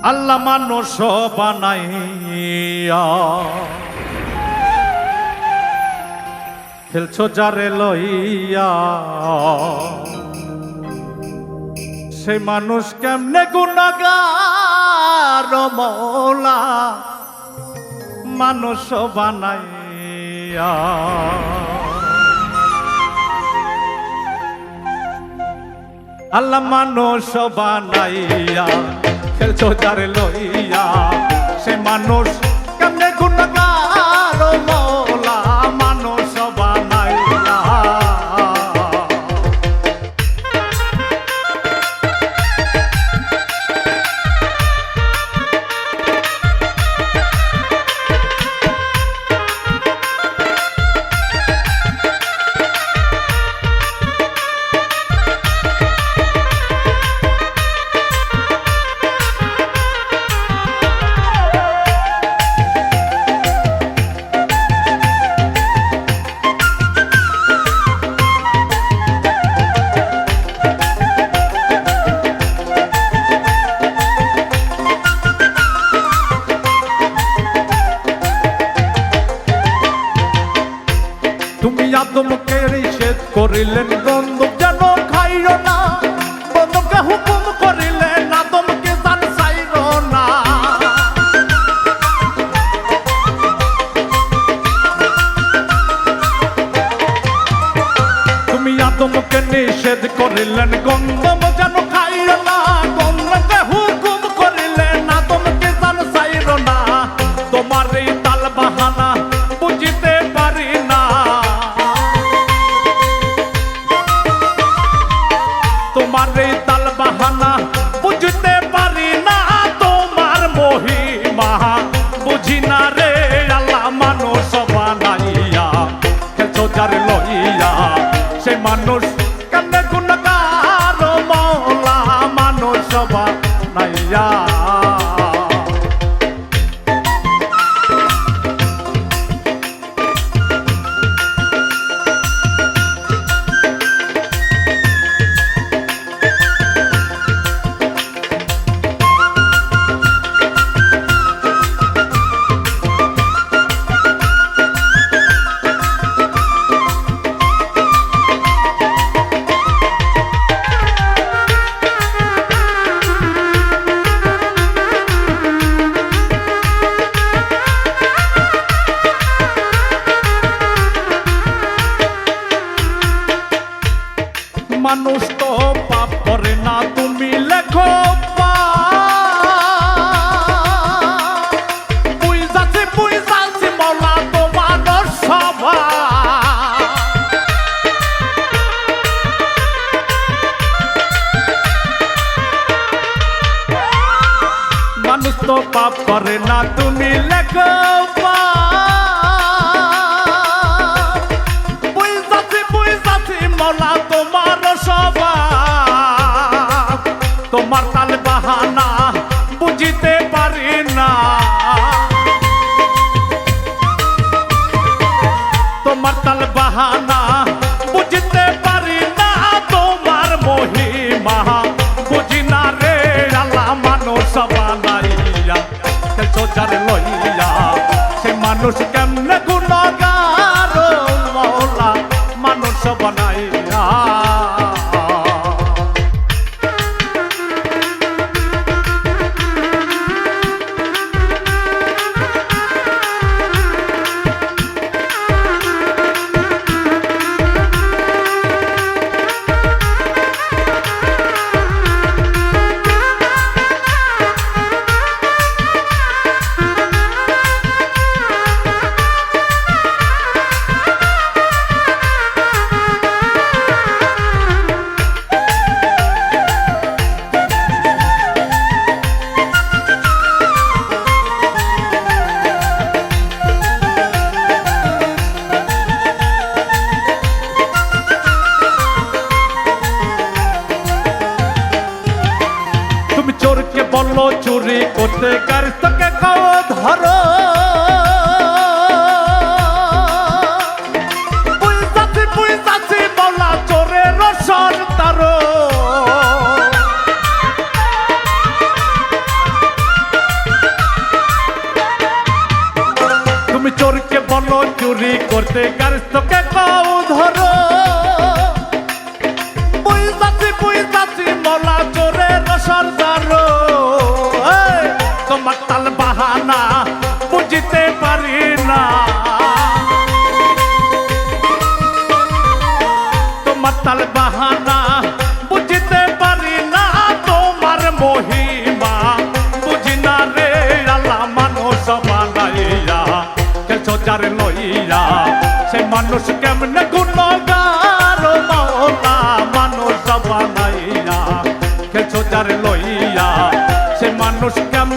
আল্লাহ মানুষ বানাইয়া খেলছো যারে লইয়া, সেই মানুষ কেমনে গুনাহগার মওলা মানুষ বানাইয়া। আল্লাহ মানুষ বানাইয়া খেলছো যারে লইয়া, সে মানুষ কেমনে গুনাহগার মওলা মানুষ বানাইয়া। তুমি আদমকে নিষেধ করিলেন গন্ধব যেন খাইও না, বন্ধবকে হুকুম করিলেন আদমকে জান চাইরো না। তুমি আদমকে নিষেধ করিলেন গন্ধব যেন খাইও না, গন্ধবকে হুকুম করিলেন আদমকে জান চাইরো না। তোমার এই তাল বাহানা বুঝিতে পারি না, তোমার এই তাল বাহানা বুঝতে পারি না, তোমার মহিমা বুঝি না রে। আল্লাহ মানুষ বানাইয়া খেলছো যারে লইয়া, সে মানুষ কেমনে গুনাহগার মওলা মানুষ বানাইয়া। মানুষ তো পাপ করে না, তুমি লেখো বুঝাছি বুঝাছি মওলা তোমার স্বভাব। মানুষ তো পাপ করে না, তুমি লেখো বুঝাছি বুঝাছি মওলা তোমার স্বভাব। তোমার তাল বাহানা বুঝিতে পারি না, তোমার তাল বাহানা বুঝিতে পারি না, তোমার মহিমা বুঝি না রে। আল্লাহ মানুষ বানাইয়া খেলছো যারে লইয়া, সে মানুষ কেমনে গুনাহগার মওলা মানুষ বানাইয়া। চোরকে বললো চুরি করতে, গারিস্তকে খাও ধরো। বুঝাছি বুঝাছি মওলা চোরের সর্দার। চুরি করতে গাড়ি তোকে কাউ ধরো বুঝাচ্ছি মলা চোরের সর্দারো তোমার তাল বাহানা বুঝিতে পারি না তোমার তাল বাহানা বুঝিতে পারি না তোমার মহিমা বুঝি না রে আল্লাহ মানুষ বানাইয়া কেছো যার লইয়া সে মানুষ কেমনে গুণগার মওলা মানুষ বানাইয়া কেছো যার লইয়া সে মানুষ কেমন